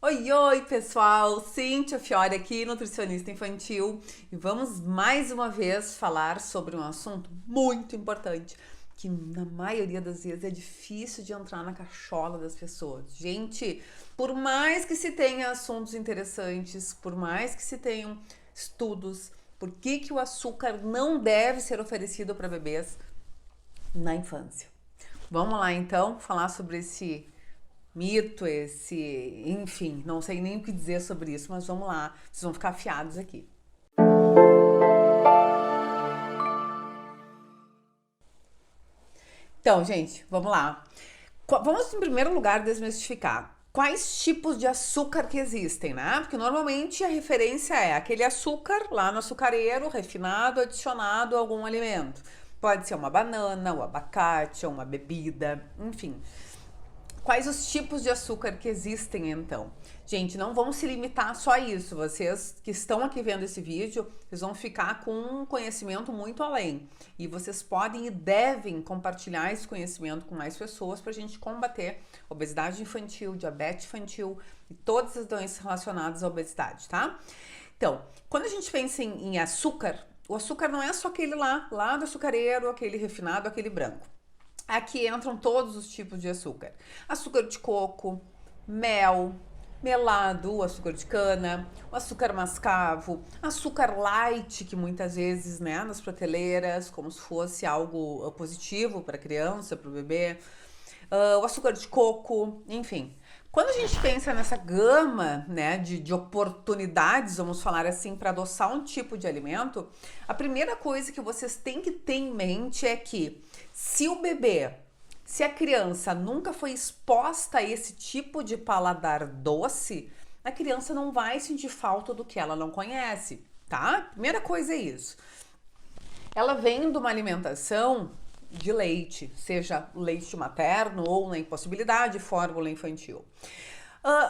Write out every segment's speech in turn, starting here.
Oi, oi, pessoal! Cíntia Fiore aqui, nutricionista infantil, e vamos mais uma vez falar sobre um assunto muito importante que na maioria das vezes é difícil de entrar na cachola das pessoas. Gente, por mais que se tenha assuntos interessantes, por mais que se tenham estudos, por que o açúcar não deve ser oferecido para bebês na infância? Vamos lá então falar sobre esse mito, enfim, não sei nem o que dizer sobre isso, mas vamos lá, vocês vão ficar afiados aqui. Então, gente, vamos lá. Vamos, em primeiro lugar, desmistificar quais tipos de açúcar que existem, né? Porque normalmente a referência é aquele açúcar lá no açucareiro, refinado, adicionado a algum alimento. Pode ser uma banana, um abacate, uma bebida, enfim. Quais os tipos de açúcar que existem, então? Gente, não vão se limitar só a isso. Vocês que estão aqui vendo esse vídeo, vocês vão ficar com um conhecimento muito além. E vocês podem e devem compartilhar esse conhecimento com mais pessoas para a gente combater obesidade infantil, diabetes infantil e todas as doenças relacionadas à obesidade, tá? Então, quando a gente pensa em açúcar, o açúcar não é só aquele lá do açucareiro, aquele refinado, aquele branco. Aqui entram todos os tipos de açúcar. Açúcar de coco, mel, melado, açúcar de cana, o açúcar mascavo, açúcar light, que muitas vezes, né, nas prateleiras, como se fosse algo positivo para a criança, para o bebê, o açúcar de coco, enfim. Quando a gente pensa nessa gama, né, de oportunidades, vamos falar assim, para adoçar um tipo de alimento, a primeira coisa que vocês têm que ter em mente é que se a criança nunca foi exposta a esse tipo de paladar doce, a criança não vai sentir falta do que ela não conhece, tá? Primeira coisa é isso. Ela vem de uma alimentação de leite, seja leite materno ou na impossibilidade, fórmula infantil.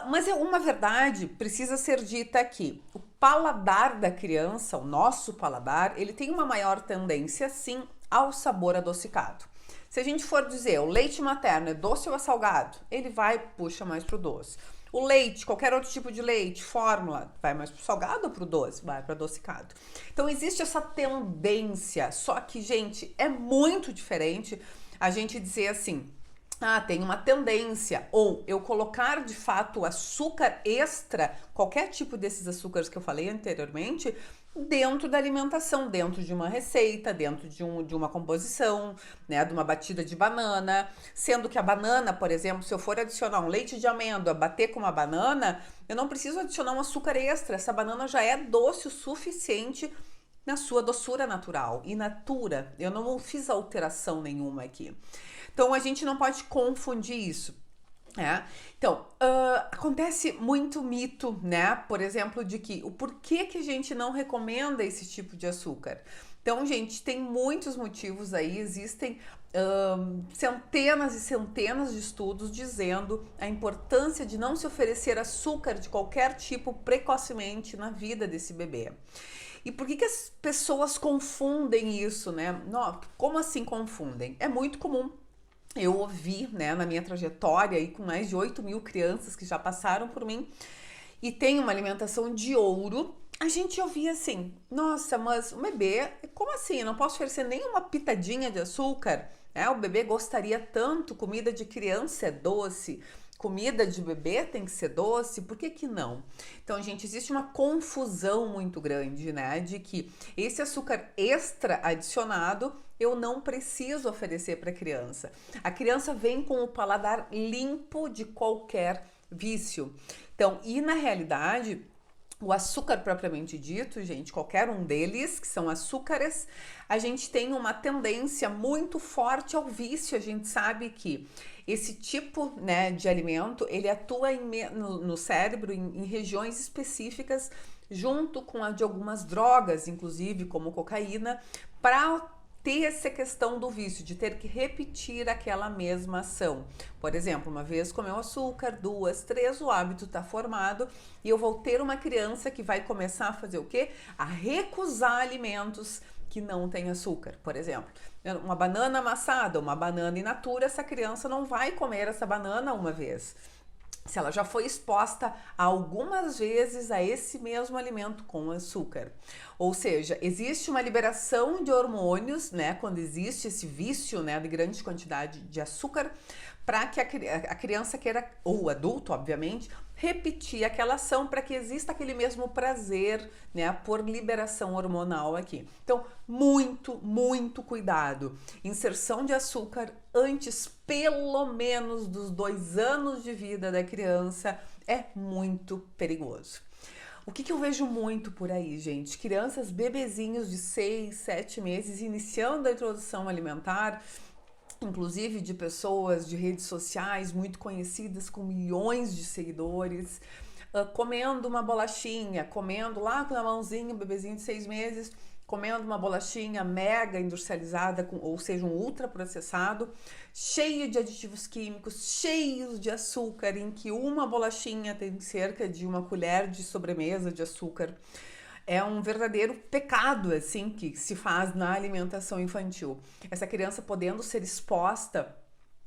Mas uma verdade precisa ser dita aqui. O paladar da criança, o nosso paladar, ele tem uma maior tendência, sim, ao sabor adocicado. Se a gente for dizer o leite materno é doce ou é salgado, ele puxa mais pro doce. O leite, qualquer outro tipo de leite, fórmula, vai mais pro salgado ou pro doce? Vai pro adocicado. Então existe essa tendência, só que, gente, é muito diferente a gente dizer assim, tem uma tendência, ou eu colocar de fato açúcar extra, qualquer tipo desses açúcares que eu falei anteriormente, dentro da alimentação, dentro de uma receita, dentro de uma composição, né, de uma batida de banana, sendo que a banana, por exemplo, se eu for adicionar um leite de amêndoa, bater com uma banana, eu não preciso adicionar um açúcar extra, essa banana já é doce o suficiente na sua doçura natural, in natura, eu não fiz alteração nenhuma aqui. Então a gente não pode confundir isso. Então, acontece muito mito, né? Por exemplo, de que o porquê que a gente não recomenda esse tipo de açúcar. Então, gente, tem muitos motivos aí, existem centenas e centenas de estudos dizendo a importância de não se oferecer açúcar de qualquer tipo precocemente na vida desse bebê. E por que as pessoas confundem isso, né? Não, como assim confundem? É muito comum. Eu ouvi, né, na minha trajetória aí com mais de 8.000 crianças que já passaram por mim e tem uma alimentação de ouro, a gente ouvia assim, nossa, mas o bebê, como assim? Eu não posso oferecer nem uma pitadinha de açúcar? O bebê gostaria tanto, comida de criança é doce, comida de bebê tem que ser doce, por que que não? Então, gente, existe uma confusão muito grande, né, de que esse açúcar extra adicionado eu não preciso oferecer para a criança. A criança vem com o paladar limpo de qualquer vício. Então, e na realidade, o açúcar propriamente dito, gente, qualquer um deles, que são açúcares, a gente tem uma tendência muito forte ao vício. A gente sabe que esse tipo, né, de alimento, ele atua no cérebro em regiões específicas, junto com a de algumas drogas, inclusive como cocaína, para ter essa questão do vício, de ter que repetir aquela mesma ação. Por exemplo, uma vez comeu açúcar, 2, 3, o hábito está formado e eu vou ter uma criança que vai começar a fazer o quê? A recusar alimentos que não têm açúcar, por exemplo. Uma banana amassada, uma banana in natura, essa criança não vai comer essa banana uma vez. se ela já foi exposta algumas vezes a esse mesmo alimento com açúcar. Ou seja, existe uma liberação de hormônios, né, quando existe esse vício, né, de grande quantidade de açúcar, para que a criança queira, ou o adulto, obviamente, repetir aquela ação para que exista aquele mesmo prazer, né, por liberação hormonal aqui. Então, muito cuidado. Inserção de açúcar antes, pelo menos, dos 2 anos de vida da criança é muito perigoso. O que eu vejo muito por aí, gente? Crianças, bebezinhos de 6, 7 meses, iniciando a introdução alimentar, inclusive de pessoas de redes sociais muito conhecidas com milhões de seguidores, comendo uma bolachinha, comendo lá com a mãozinha, um bebezinho de 6 meses, comendo uma bolachinha mega industrializada, ou seja, um ultraprocessado, cheio de aditivos químicos, cheios de açúcar, em que uma bolachinha tem cerca de uma colher de sobremesa de açúcar. É um verdadeiro pecado, assim, que se faz na alimentação infantil. Essa criança podendo ser exposta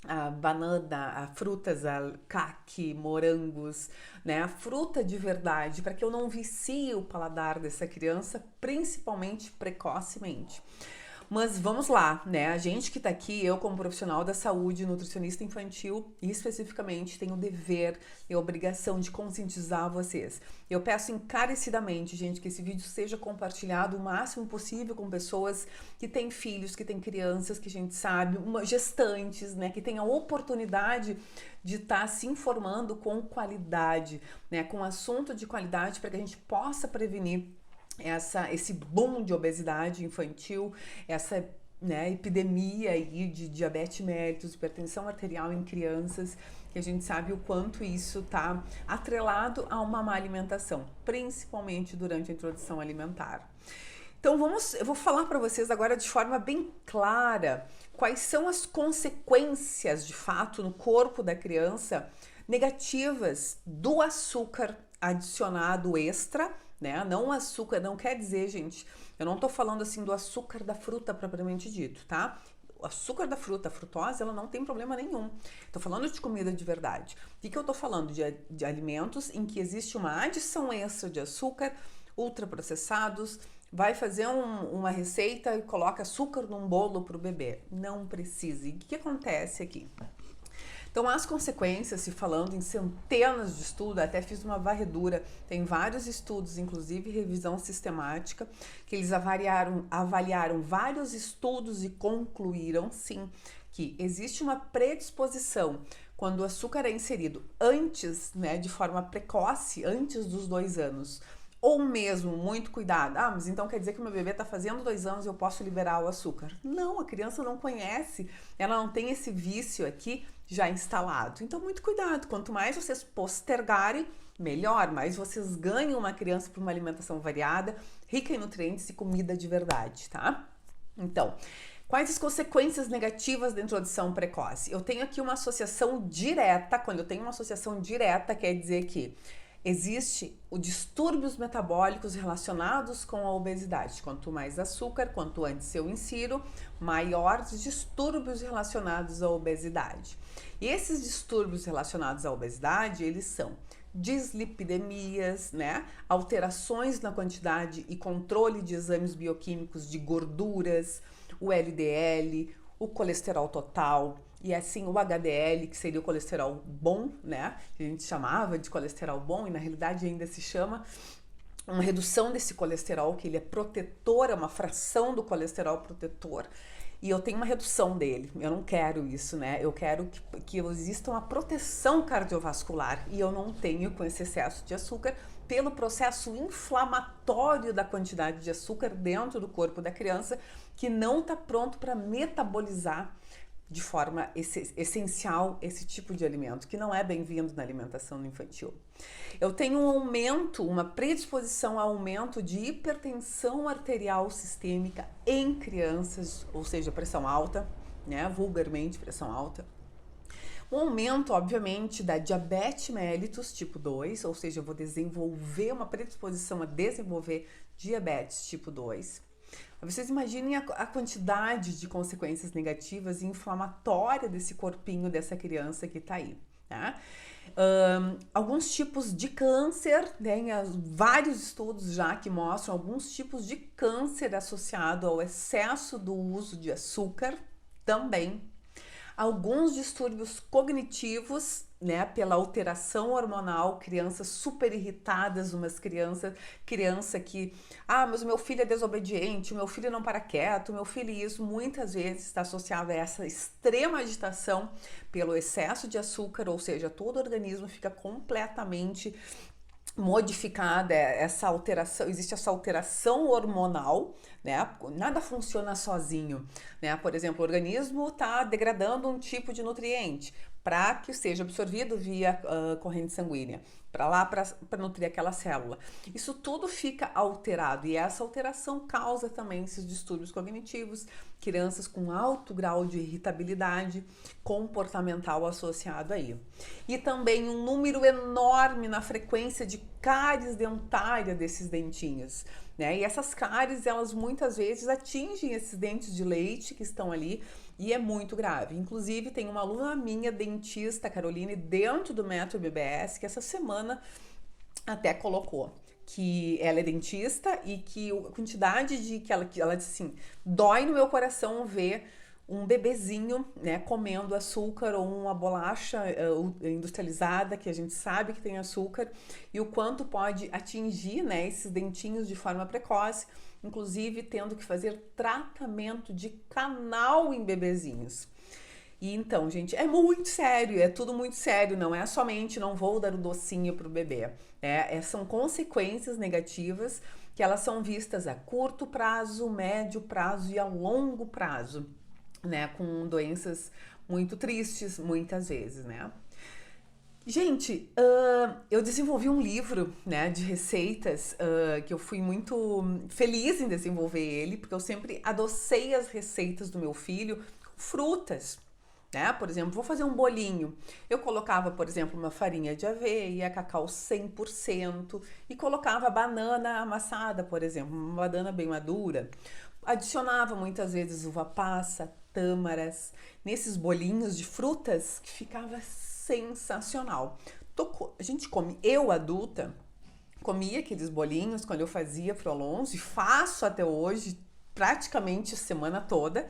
a banana, a frutas, a caqui, morangos, né? A fruta de verdade, para que eu não vicie o paladar dessa criança, principalmente precocemente. Mas vamos lá, né? A gente que tá aqui, eu como profissional da saúde, nutricionista infantil, e especificamente tenho o dever e a obrigação de conscientizar vocês. Eu peço encarecidamente, gente, que esse vídeo seja compartilhado o máximo possível com pessoas que têm filhos, que têm crianças, que a gente sabe, gestantes, né? Que tenham a oportunidade de estar se informando com qualidade, né? Com assunto de qualidade para que a gente possa prevenir esse boom de obesidade infantil, essa, né, epidemia aí de diabetes mellitus, hipertensão arterial em crianças, que a gente sabe o quanto isso está atrelado a uma má alimentação, principalmente durante a introdução alimentar. Então eu vou falar para vocês agora de forma bem clara quais são as consequências de fato no corpo da criança negativas do açúcar adicionado extra, né? Não açúcar, não quer dizer, gente, eu não tô falando assim do açúcar da fruta propriamente dito, tá? O açúcar da fruta, a frutose, ela não tem problema nenhum. Tô falando de comida de verdade. O que eu tô falando? De alimentos em que existe uma adição extra de açúcar, ultraprocessados, vai fazer uma receita e coloca açúcar num bolo pro bebê. Não precisa. E o que acontece aqui? Então, as consequências, se falando em centenas de estudos, até fiz uma varredura, tem vários estudos, inclusive revisão sistemática, que eles avaliaram vários estudos e concluíram, sim, que existe uma predisposição quando o açúcar é inserido antes, né, de forma precoce, antes dos 2 anos, ou mesmo, muito cuidado, mas então quer dizer que o meu bebê está fazendo 2 anos e eu posso liberar o açúcar. Não, a criança não conhece, ela não tem esse vício aqui já instalado. Então, muito cuidado, quanto mais vocês postergarem, melhor, mais vocês ganham uma criança por uma alimentação variada, rica em nutrientes e comida de verdade, tá? Então, quais as consequências negativas da introdução precoce? Eu tenho aqui uma associação direta, quando eu tenho uma associação direta, quer dizer que existe os distúrbios metabólicos relacionados com a obesidade. Quanto mais açúcar, quanto antes eu insiro, maiores distúrbios relacionados à obesidade. E esses distúrbios relacionados à obesidade, eles são dislipidemias, né? Alterações na quantidade e controle de exames bioquímicos de gorduras, o LDL, o colesterol total, e assim o HDL, que seria o colesterol bom, né? Que a gente chamava de colesterol bom e na realidade ainda se chama uma redução desse colesterol, que ele é protetor, é uma fração do colesterol protetor. E eu tenho uma redução dele, eu não quero isso, né? Eu quero que exista uma proteção cardiovascular e eu não tenho com esse excesso de açúcar pelo processo inflamatório da quantidade de açúcar dentro do corpo da criança que não está pronto para metabolizar de forma essencial esse tipo de alimento, que não é bem-vindo na alimentação infantil. Eu tenho um aumento, uma predisposição a aumento de hipertensão arterial sistêmica em crianças, ou seja, pressão alta, né? Vulgarmente, pressão alta. Um aumento, obviamente, da diabetes mellitus tipo 2, ou seja, eu vou desenvolver uma predisposição a desenvolver diabetes tipo 2. Vocês imaginem a quantidade de consequências negativas e inflamatórias desse corpinho dessa criança que tá aí, tá? Alguns tipos de câncer, tem vários estudos já que mostram alguns tipos de câncer associado ao excesso do uso de açúcar também. Alguns distúrbios cognitivos, né, pela alteração hormonal, crianças super irritadas, criança que, mas o meu filho é desobediente, o meu filho não para quieto, o meu filho isso muitas vezes está associado a essa extrema agitação pelo excesso de açúcar, ou seja, todo o organismo fica completamente modificada, essa alteração, existe essa alteração hormonal, né? Nada funciona sozinho, né? Por exemplo, o organismo está degradando um tipo de nutriente para que seja absorvido via corrente sanguínea, para nutrir aquela célula. Isso tudo fica alterado e essa alteração causa também esses distúrbios cognitivos, crianças com alto grau de irritabilidade comportamental associado aí. E também um número enorme na frequência de cáries dentária desses dentinhos, né? E essas cáries, elas muitas vezes atingem esses dentes de leite que estão ali e é muito grave. Inclusive, tem uma aluna minha, dentista, Caroline, dentro do método BBS, que essa semana até colocou que ela é dentista e que a quantidade que ela disse assim, dói no meu coração ver um bebezinho, né, comendo açúcar ou uma bolacha industrializada que a gente sabe que tem açúcar e o quanto pode atingir, né, esses dentinhos de forma precoce, inclusive tendo que fazer tratamento de canal em bebezinhos. E então, gente, é muito sério, é tudo muito sério, não é somente não vou dar o docinho pro bebê, são consequências negativas que elas são vistas a curto prazo, médio prazo e a longo prazo, né, com doenças muito tristes muitas vezes, né. Gente, eu desenvolvi um livro, né, de receitas, que eu fui muito feliz em desenvolver ele, porque eu sempre adocei as receitas do meu filho com frutas, né? Por exemplo, vou fazer um bolinho. Eu colocava, por exemplo, uma farinha de aveia, cacau 100% e colocava banana amassada, por exemplo, uma banana bem madura. Adicionava muitas vezes uva passa, tâmaras, nesses bolinhos de frutas que ficava sensacional. A gente come, eu adulta, comia aqueles bolinhos quando eu fazia pro Alonso e faço até hoje, praticamente a semana toda.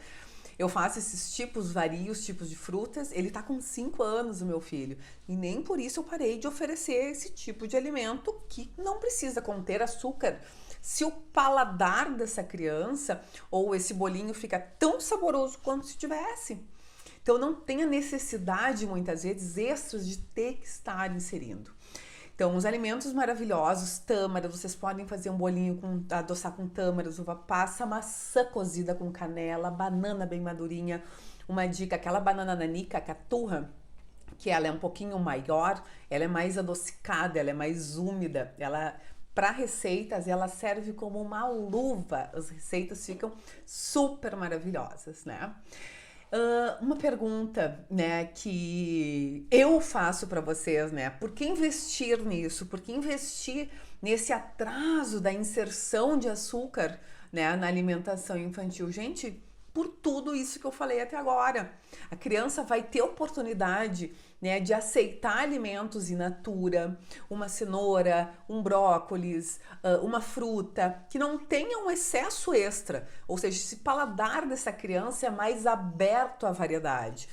Eu faço esses tipos, vários tipos de frutas. Ele tá com 5 anos, o meu filho. E nem por isso eu parei de oferecer esse tipo de alimento que não precisa conter açúcar. Se o paladar dessa criança ou esse bolinho fica tão saboroso quanto se tivesse. Então não tem a necessidade, muitas vezes, extras de ter que estar inserindo. Então, os alimentos maravilhosos, tâmara, vocês podem fazer um bolinho adoçar com tâmaras, uva passa, maçã cozida com canela, banana bem madurinha. Uma dica, aquela banana nanica, a caturra, que ela é um pouquinho maior, ela é mais adocicada, ela é mais úmida, para receitas, ela serve como uma luva, as receitas ficam super maravilhosas, né? Uma pergunta, né, que eu faço para vocês, né? Por que investir nisso? Por que investir nesse atraso da inserção de açúcar, né, na alimentação infantil? Gente, por tudo isso que eu falei até agora. A criança vai ter oportunidade, né, de aceitar alimentos in natura, uma cenoura, um brócolis, uma fruta, que não tenha um excesso extra. Ou seja, esse paladar dessa criança é mais aberto à variedade.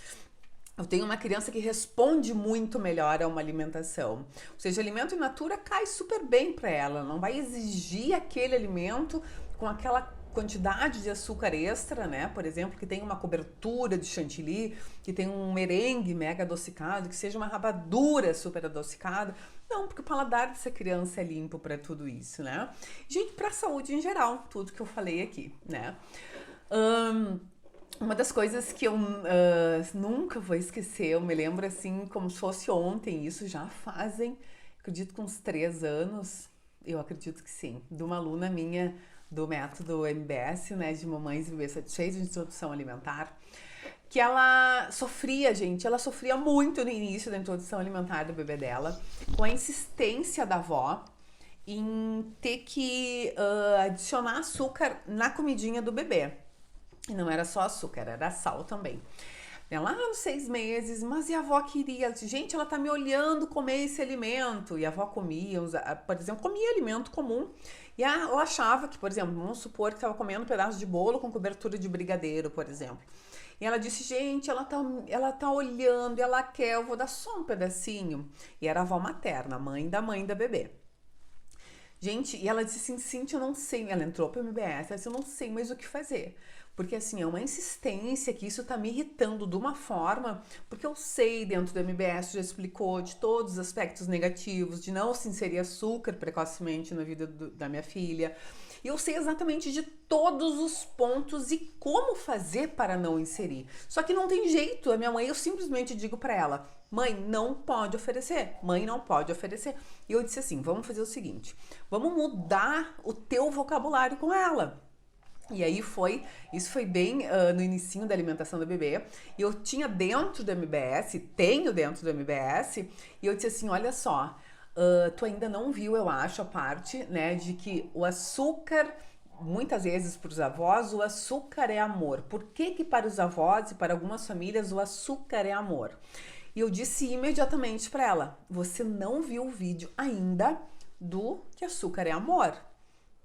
Eu tenho uma criança que responde muito melhor a uma alimentação. Ou seja, alimento in natura cai super bem para ela. Não vai exigir aquele alimento com aquela quantidade de açúcar extra, né? Por exemplo, que tem uma cobertura de chantilly, que tem um merengue mega adocicado, que seja uma rapadura super adocicada. Não, porque o paladar dessa criança é limpo para tudo isso, né? Gente, para a saúde em geral, tudo que eu falei aqui, né? Uma das coisas que eu nunca vou esquecer, eu me lembro assim como se fosse ontem, isso já fazem, acredito que uns 3 anos, eu acredito que sim, de uma aluna minha do método MBS, né, de mamães e bebês satisfeitos de introdução alimentar, que ela sofria muito no início da introdução alimentar do bebê dela, com a insistência da avó em ter que adicionar açúcar na comidinha do bebê. E não era só açúcar, era sal também. Lá nos 6 meses, mas e a avó queria? Ela disse, gente, ela tá me olhando comer esse alimento. E a avó comia, por exemplo, comia alimento comum. E ela achava que, por exemplo, vamos supor que estava comendo um pedaço de bolo com cobertura de brigadeiro, por exemplo. E ela disse, gente, ela tá olhando, ela quer, eu vou dar só um pedacinho. E era a avó materna, mãe da bebê. Gente, e ela disse assim, Cíntia, eu não sei. Ela entrou pro MBS, ela disse, eu não sei mais o que fazer. Porque assim, é uma insistência que isso tá me irritando de uma forma, porque eu sei dentro do MBS, já explicou de todos os aspectos negativos, de não se inserir açúcar precocemente na vida da minha filha. E eu sei exatamente de todos os pontos e como fazer para não inserir. Só que não tem jeito, a minha mãe, eu simplesmente digo para ela, mãe, não pode oferecer, mãe, não pode oferecer. E eu disse assim, vamos fazer o seguinte, vamos mudar o teu vocabulário com ela. E aí isso foi bem no inicinho da alimentação da bebê, e eu tinha dentro do MBS, tenho dentro do MBS, e eu disse assim, olha só, tu ainda não viu, eu acho, a parte, né, de que o açúcar, muitas vezes para os avós, o açúcar é amor. Por que para os avós e para algumas famílias o açúcar é amor? E eu disse imediatamente para ela, você não viu o vídeo ainda do que açúcar é amor.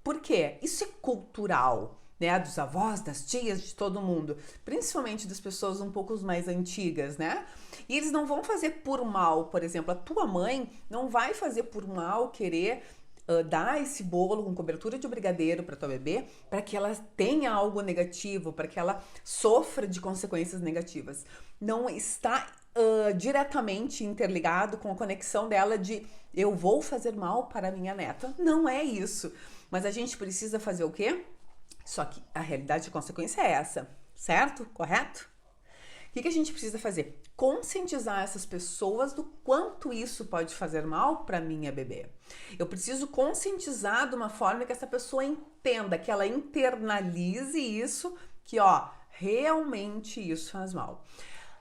Por quê? Isso é cultural, né, dos avós, das tias, de todo mundo, principalmente das pessoas um pouco mais antigas, né? E eles não vão fazer por mal, por exemplo, a tua mãe não vai fazer por mal querer dar esse bolo com cobertura de brigadeiro para tua bebê, para que ela tenha algo negativo, para que ela sofra de consequências negativas. Não está diretamente interligado com a conexão dela de eu vou fazer mal para a minha neta. Não é isso. Mas a gente precisa fazer o quê? Só que a realidade de consequência é essa, certo? Correto? O que a gente precisa fazer? Conscientizar essas pessoas do quanto isso pode fazer mal para minha bebê. Eu preciso conscientizar de uma forma que essa pessoa entenda, que ela internalize isso, que realmente isso faz mal.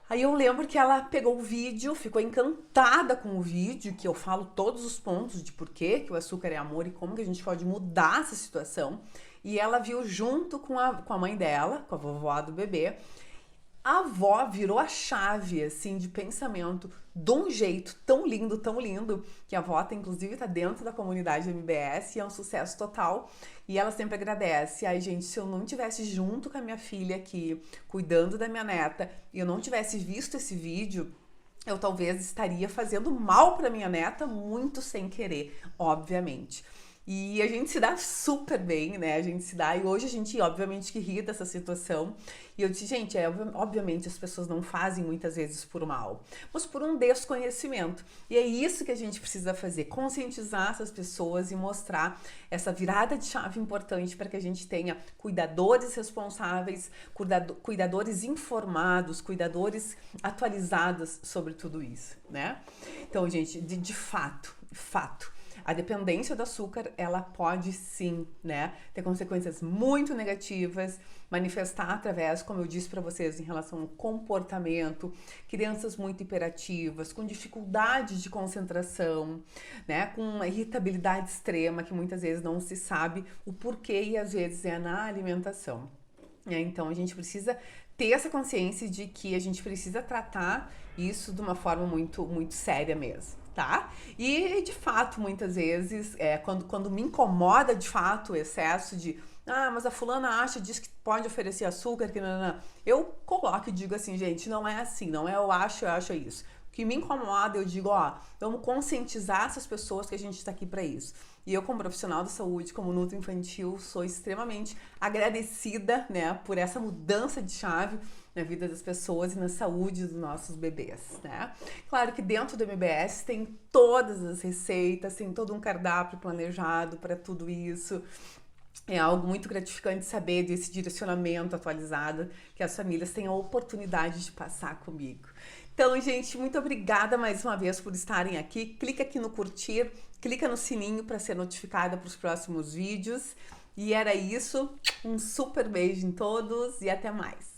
Aí eu lembro que ela pegou o vídeo, ficou encantada com o vídeo, que eu falo todos os pontos de por que o açúcar é amor e como que a gente pode mudar essa situação. E ela viu junto com a mãe dela, com a vovó do bebê. A avó virou a chave, assim, de pensamento de um jeito tão lindo, que a avó, inclusive, tá dentro da comunidade MBS e é um sucesso total. E ela sempre agradece. Ai, gente, se eu não tivesse junto com a minha filha aqui, cuidando da minha neta, e eu não tivesse visto esse vídeo, eu talvez estaria fazendo mal pra minha neta, muito sem querer, obviamente. E a gente se dá super bem, né? A gente se dá, e hoje a gente, obviamente, que ri dessa situação. E eu disse, gente, obviamente as pessoas não fazem muitas vezes por mal, mas por um desconhecimento. E é isso que a gente precisa fazer, conscientizar essas pessoas e mostrar essa virada de chave importante para que a gente tenha cuidadores responsáveis, cuidadores informados, cuidadores atualizados sobre tudo isso, né? Então, gente, de fato, a dependência do açúcar, ela pode sim, né, ter consequências muito negativas, manifestar através, como eu disse para vocês, em relação ao comportamento, crianças muito hiperativas, com dificuldade de concentração, né, com uma irritabilidade extrema, que muitas vezes não se sabe o porquê e às vezes é na alimentação. Então a gente precisa ter essa consciência de que a gente precisa tratar isso de uma forma muito, muito séria mesmo. Tá? E de fato, muitas vezes, quando me incomoda de fato o excesso de mas a fulana diz que pode oferecer açúcar, que não. Eu coloco e digo assim, gente, não é assim, não é eu acho é isso. O que me incomoda, eu digo, vamos conscientizar essas pessoas que a gente está aqui para isso. E eu, como profissional da saúde, como nutri infantil, sou extremamente agradecida, né, por essa mudança de chave na vida das pessoas e na saúde dos nossos bebês, né? Claro que dentro do MBS tem todas as receitas, tem todo um cardápio planejado para tudo isso. É algo muito gratificante saber desse direcionamento atualizado que as famílias têm a oportunidade de passar comigo. Então, gente, muito obrigada mais uma vez por estarem aqui. Clica aqui no curtir, clica no sininho para ser notificada para os próximos vídeos. E era isso. Um super beijo em todos e até mais.